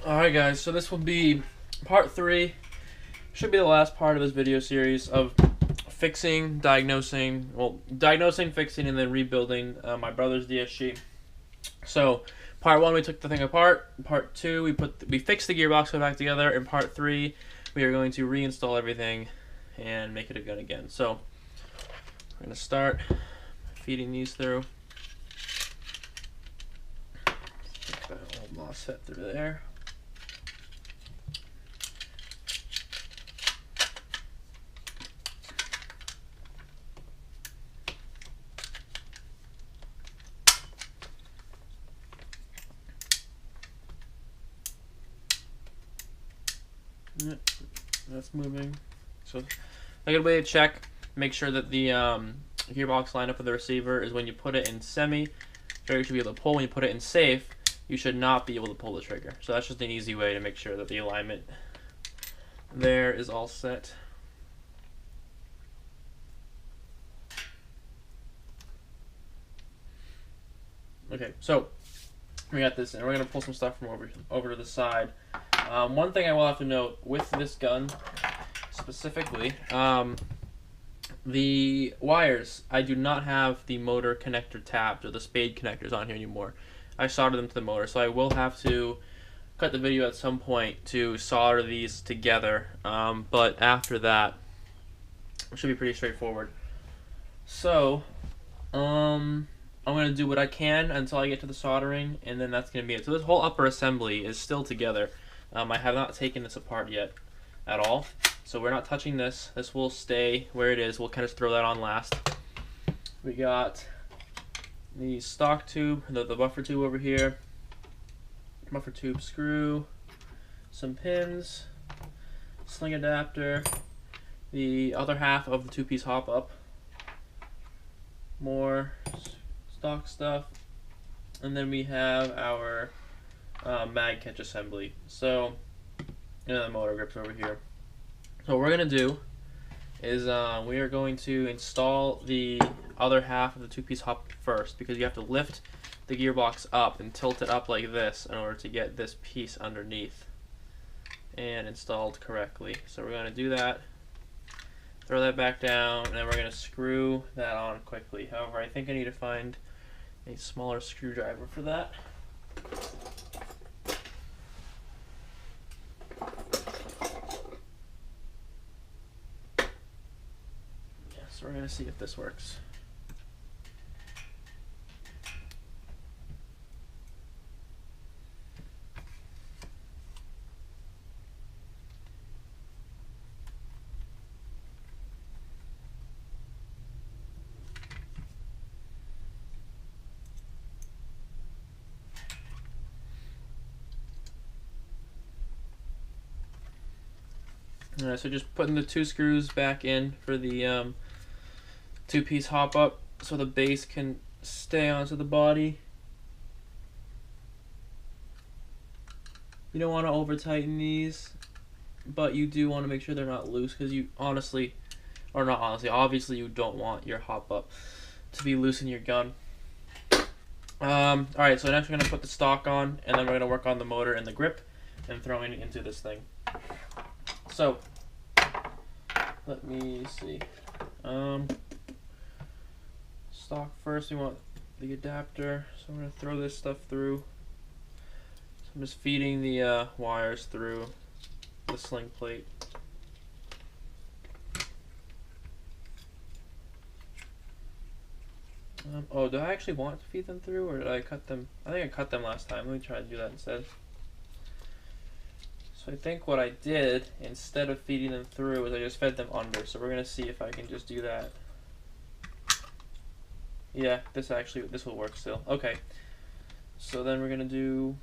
Alright guys, so this will be part 3. Should be the last part of this video series of fixing, diagnosing, fixing, and then rebuilding my brother's DSG. So, part 1 we took the thing apart, part 2 we fixed the gearbox, put it back together, and part 3 we are going to reinstall everything and make it a gun again. So, we're going to start feeding these through. Get that old MOSFET through there. That's moving. So a good way to check, make sure that the gearbox line up with the receiver is when you put it in semi, trigger should be able to pull. When you put it in safe, you should not be able to pull the trigger. So that's just an easy way to make sure that the alignment there is all set. Okay, so we got this, and we're gonna pull some stuff from over to the side. One thing I will have to note with this gun specifically, the wires, I do not have the motor connector tabs or the spade connectors on here anymore. I soldered them to the motor, so I will have to cut the video at some point to solder these together, but after that it should be pretty straightforward. So I'm going to do what I can until I get to the soldering, and then that's going to be it. So this whole upper assembly is still together. I have not taken this apart yet at all, so we're not touching this. This will stay where it is. We'll kind of throw that on last. We got the stock tube, the buffer tube over here, buffer tube screw, some pins, sling adapter, the other half of the two-piece hop-up, more stock stuff, and then we have our mag catch assembly. So, and the motor grips over here. So what we're gonna do is we are going to install the other half of the two-piece hop first, because you have to lift the gearbox up and tilt it up like this in order to get this piece underneath and installed correctly. So we're gonna do that, throw that back down, and then we're gonna screw that on quickly. However, I think I need to find a smaller screwdriver for that. So we're going to see if this works. Alright, so just putting the two screws back in for the two-piece hop up so the base can stay onto the body. You don't want to over tighten these, but you do want to make sure they're not loose, because you obviously you don't want your hop up to be loose in your gun. Alright, so next we're going to put the stock on, and then we're going to work on the motor and the grip and throwing it into this thing. So let me see. Stock first, we want the adapter, so I'm going to throw this stuff through. So I'm just feeding the wires through the sling plate. Oh, do I actually want to feed them through, or did I cut them? I think I cut them last time. Let me try to do that instead. So I think what I did, instead of feeding them through, is I just fed them under. So we're going to see if I can just do that. Yeah, this will work still. Okay, so then we're gonna do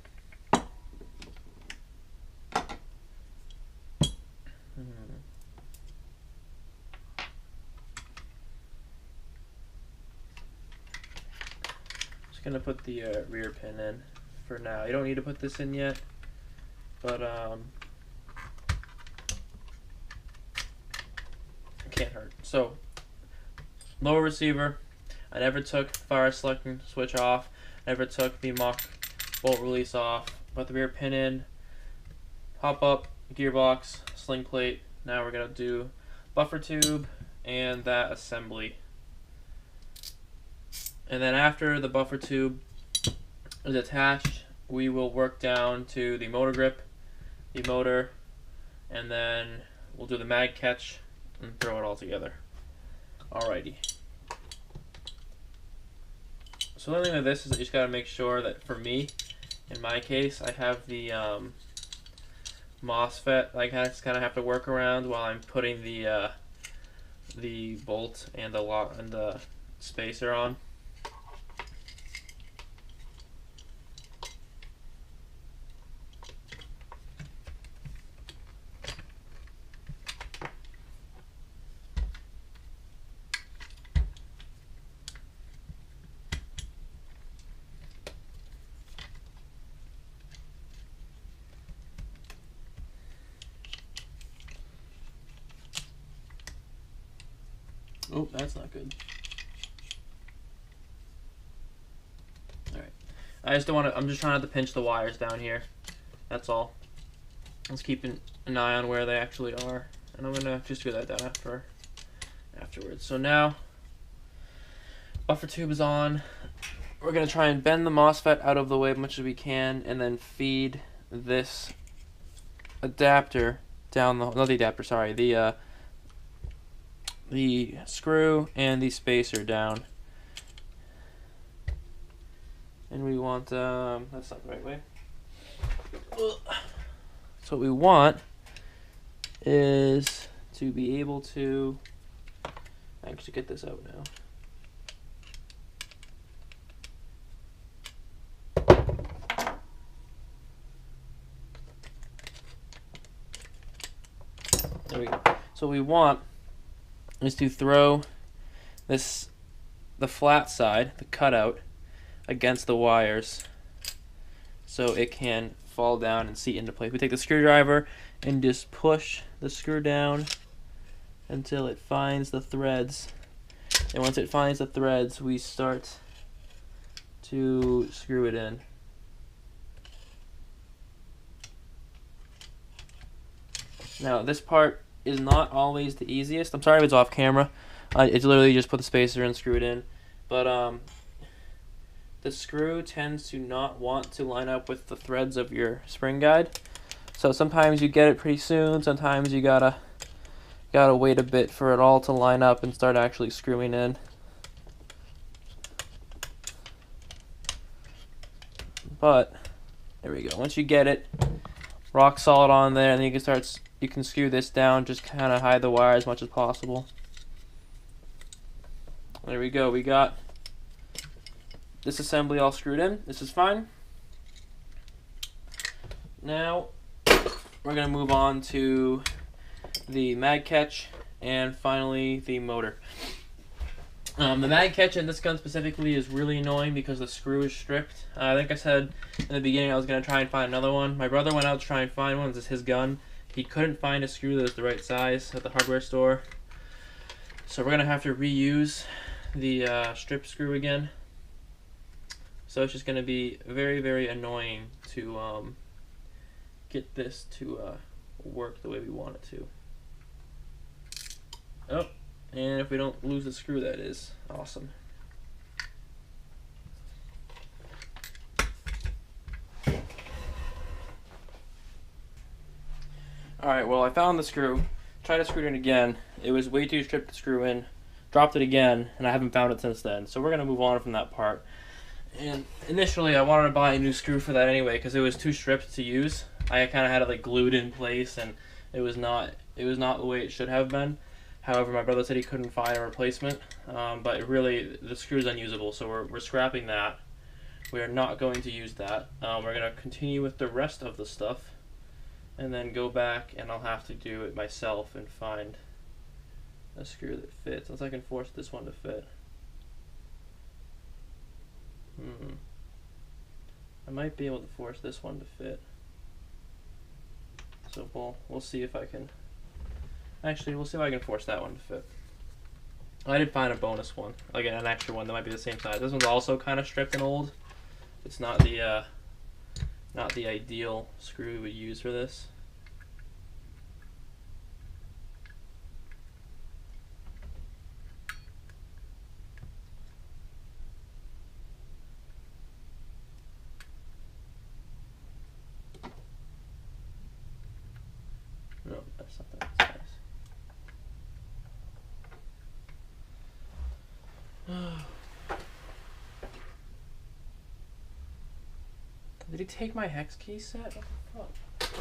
just gonna put the rear pin in for now. You don't need to put this in yet, but it can't hurt. So lower receiver. I never took fire selecting switch off, never took the mock bolt release off, put the rear pin in, Pop up, gearbox, sling plate. Now we're going to do buffer tube and that assembly. And then after the buffer tube is attached, we will work down to the motor grip, the motor, and then we'll do the mag catch and throw it all together. Alrighty. So the only thing with this is that you just got to make sure that, for me, in my case, I have the MOSFET I just kind of have to work around while I'm putting the bolt and the lock and the spacer on. Oh, that's not good. Alright. I just don't want to, I'm just trying not to pinch the wires down here. That's all. Let's keep an eye on where they actually are. And I'm going to just do that down afterwards. So now, buffer tube is on. We're going to try and bend the MOSFET out of the way as much as we can, and then feed this adapter down the, not the adapter, sorry, the screw and the spacer down. And we want, that's not the right way. So what we want is to be able to actually get this out now. There we go. So what we want is to throw the flat side, the cutout, against the wires so it can fall down and seat into place. We take the screwdriver and just push the screw down until it finds the threads. And once it finds the threads, we start to screw it in. Now this part is not always the easiest. I'm sorry if it's off camera. It's literally just put the spacer and screw it in. But the screw tends to not want to line up with the threads of your spring guide. So sometimes you get it pretty soon. Sometimes you gotta wait a bit for it all to line up and start actually screwing in. But there we go. Once you get it rock solid on there, and then you can screw this down, just kind of hide the wire as much as possible. There we go. We got this assembly all screwed in. This is fine. Now we're going to move on to the mag catch and finally the motor. The mag catch in this gun specifically is really annoying because the screw is stripped. I think I said in the beginning I was going to try and find another one. My brother went out to try and find one. This is his gun. He couldn't find a screw that was the right size at the hardware store. So we're going to have to reuse the strip screw again. So it's just going to be very, very annoying to get this to work the way we want it to. Oh, and if we don't lose the screw, that is awesome. Alright, well I found the screw, tried to screw it in again, it was way too stripped to screw in, dropped it again, and I haven't found it since then. So we're going to move on from that part. And initially I wanted to buy a new screw for that anyway because it was too stripped to use. I kind of had it like glued in place and it was not the way it should have been. However, my brother said he couldn't find a replacement, but really the screw is unusable, so we're scrapping that. We are not going to use that. We're going to continue with the rest of the stuff and then go back, and I'll have to do it myself and find a screw that fits, unless I can force this one to fit. I might be able to force this one to fit. So we'll see if I can. Actually, we'll see if I can force that one to fit. I did find a bonus one, like an extra one that might be the same size. This one's also kind of stripped and old. It's not the ideal screw we would use for this. Did he take my hex key set? What the fuck?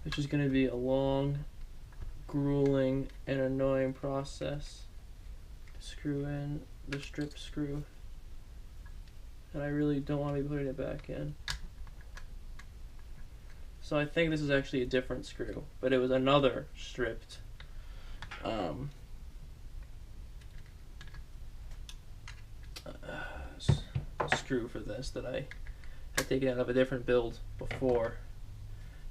Which is going to be a long, grueling, and annoying process to screw in the strip screw. And I really don't want to be putting it back in. So I think this is actually a different screw, but it was another stripped screw for this that I had taken out of a different build before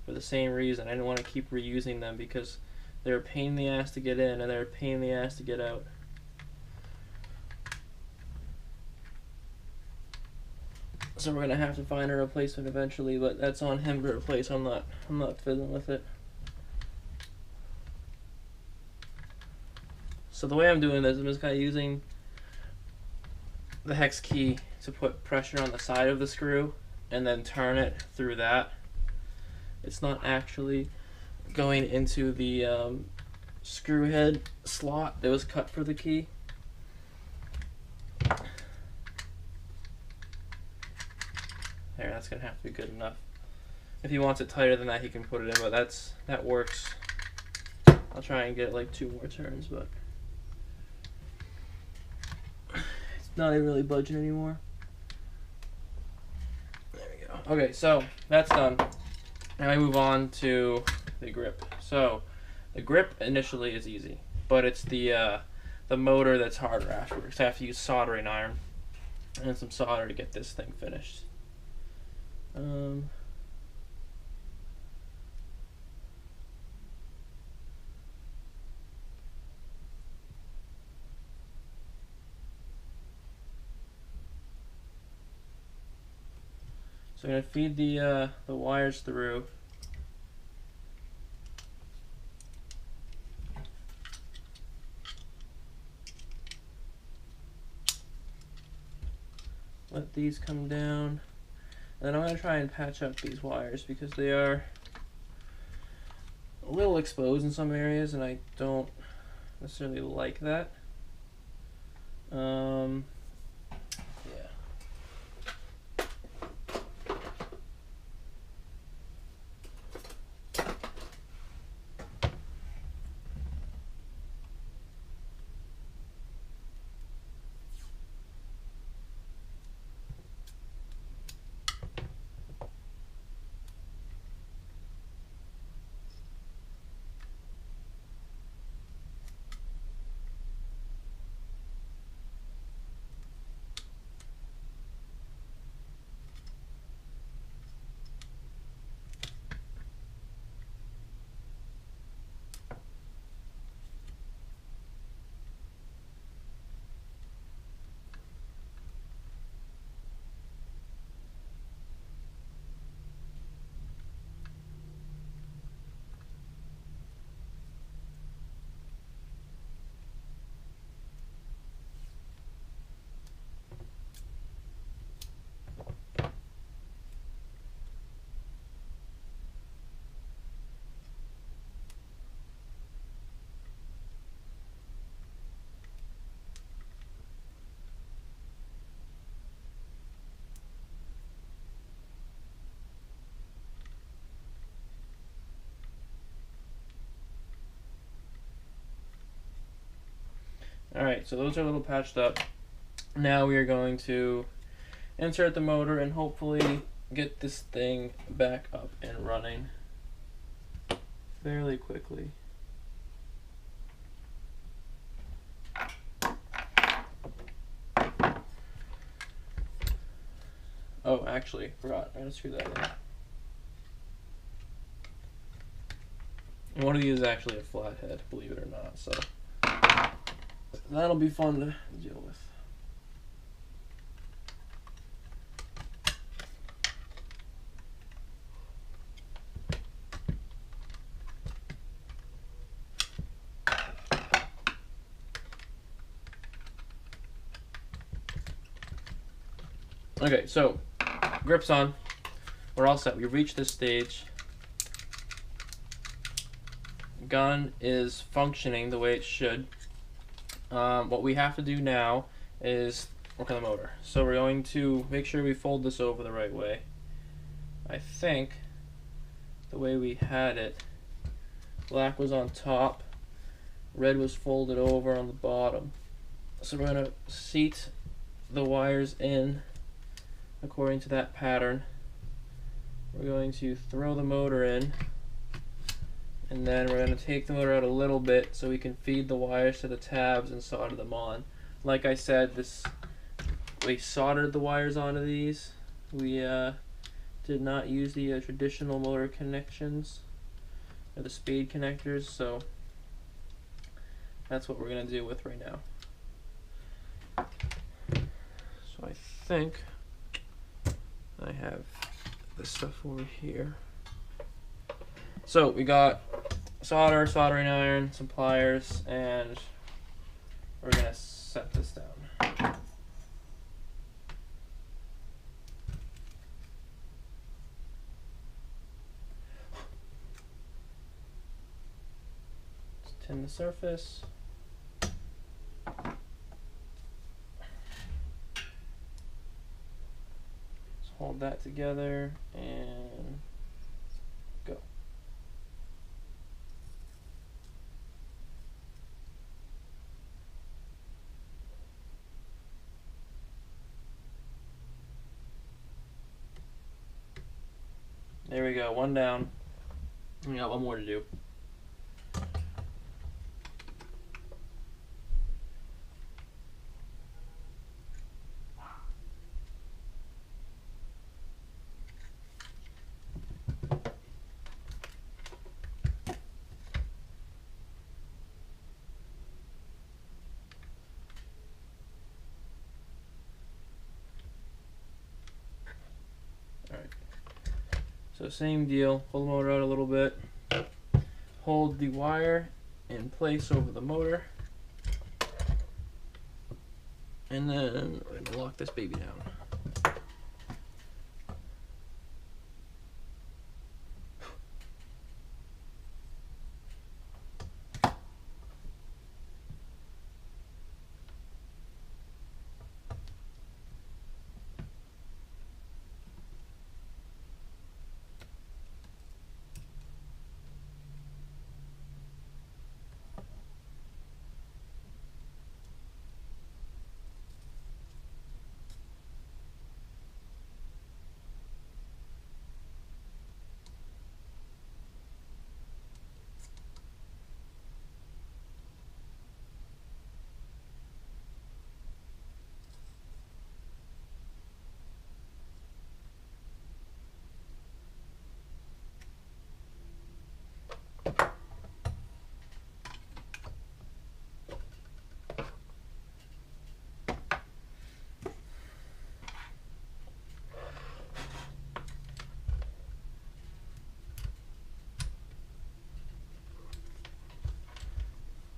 for the same reason. I didn't want to keep reusing them because they're a pain in the ass to get in and they're a pain in the ass to get out. So we're gonna have to find a replacement eventually, but that's on him to replace. I'm not fiddling with it. So the way I'm doing this, I'm just kind of using the hex key to put pressure on the side of the screw and then turn it through that. It's not actually going into the screw head slot that was cut for the key. There, that's gonna have to be good enough. If he wants it tighter than that, he can put it in, but that works. I'll try and get like 2 more turns, but it's not even really budging anymore. There we go. Okay, so that's done. Now I move on to the grip. So the grip initially is easy, but it's the motor that's harder afterwards. I have to use soldering iron and some solder to get this thing finished. So I'm going to feed the wires through. Let these come down. And then I'm going to try and patch up these wires because they are a little exposed in some areas and I don't necessarily like that. Yeah. Alright, so those are a little patched up. Now we are going to insert the motor and hopefully get this thing back up and running fairly quickly. Oh, actually, forgot. I gotta screw that in. One of these is actually a flathead, believe it or not, so that'll be fun to deal with. Okay, so grips on. We're all set. We reached this stage. Gun is functioning the way it should. What we have to do now is work on the motor. So we're going to make sure we fold this over the right way. I think the way we had it, black was on top, red was folded over on the bottom. So we're going to seat the wires in according to that pattern. We're going to throw the motor in, and then we're going to take the motor out a little bit so we can feed the wires to the tabs and solder them on. Like I said, we soldered the wires onto these. We did not use the traditional motor connections or the spade connectors, so that's what we're going to deal with right now. So I think I have this stuff over here. So we got solder, soldering iron, some pliers, and we're going to set this down. Just tin the surface. Hold that together and go. There we go, one down. We got one more to do. Alright, so same deal, pull the motor out a little bit, hold the wire in place over the motor, and then we're going to lock this baby down.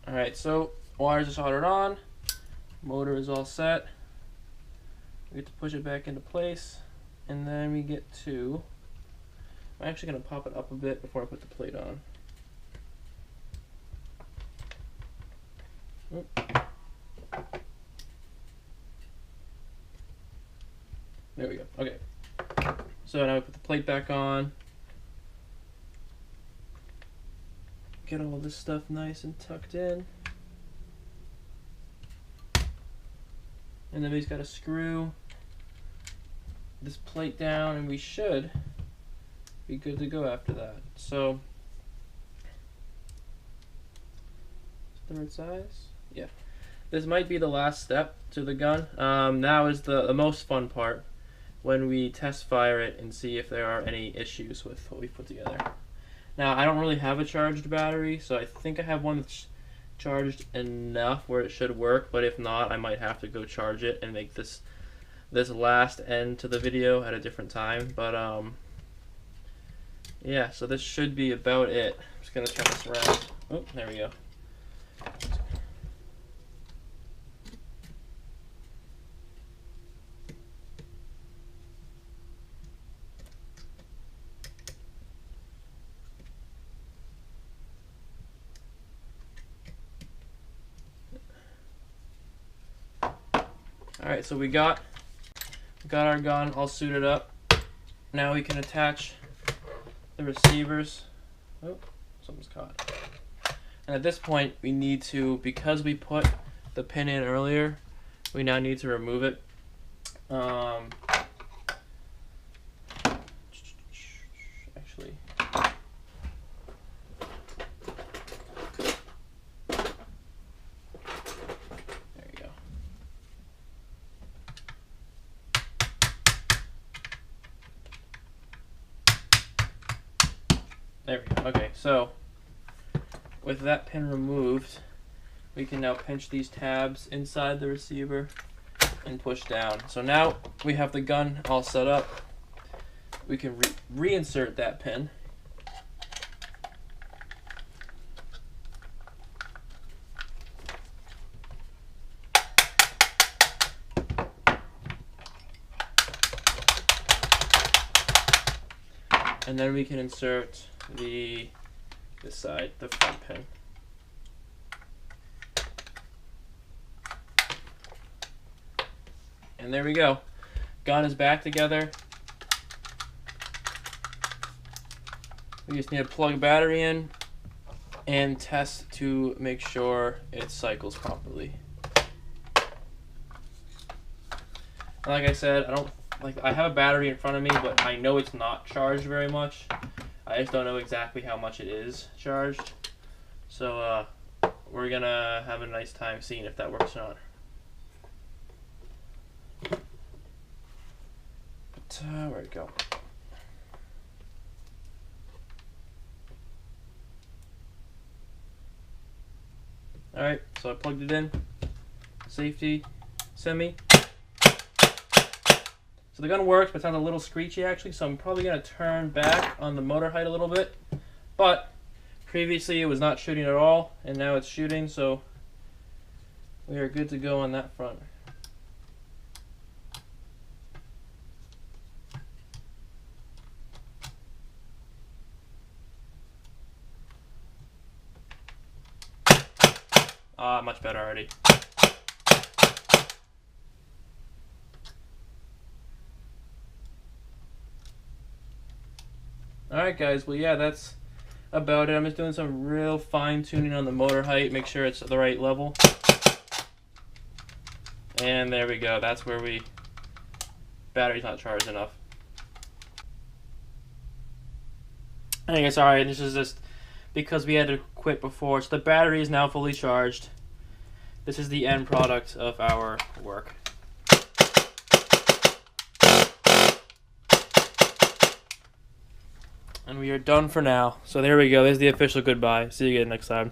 Alright, so wires are soldered on, motor is all set. We get to push it back into place, and then we get to, I'm actually going to pop it up a bit before I put the plate on. There we go. Okay. So now we put the plate back on. Get all this stuff nice and tucked in. And then we just got to screw this plate down, and we should be good to go after that. So, third size? Yeah. This might be the last step to the gun. Now is the most fun part, when we test fire it and see if there are any issues with what we put together. Now, I don't really have a charged battery, so I think I have one that's charged enough where it should work, but if not, I might have to go charge it and make this last end to the video at a different time. But yeah, so this should be about it. I'm just gonna turn this around. Oh, there we go. Alright, so we got our gun all suited up. Now we can attach the receivers. Oh, something's caught. And at this point, we need to, because we put the pin in earlier, we now need to remove it. Actually, there you go. There we go. Okay, so with that pin removed, we can now pinch these tabs inside the receiver and push down. So now we have the gun all set up. We can reinsert that pin. And then we can insert this side, the front pin. And there we go. Gun is back together. We just need to plug a battery in and test to make sure it cycles properly. And like I said, I have a battery in front of me, but I know it's not charged very much. I just don't know exactly how much it is charged. So we're gonna have a nice time seeing if that works or not. But where'd it go? Alright, so I plugged it in. Safety, semi. So the gun works, but it sounds a little screechy actually, so I'm probably going to turn back on the motor height a little bit. But previously it was not shooting at all, and now it's shooting, so we are good to go on that front. Much better already. Alright guys, well yeah, that's about it. I'm just doing some real fine tuning on the motor height, make sure it's at the right level. And there we go, that's where battery's not charged enough. I guess alright, this is just because we had to quit before, so the battery is now fully charged. This is the end product of our work. And we are done for now. So there we go. There's the official goodbye. See you again next time.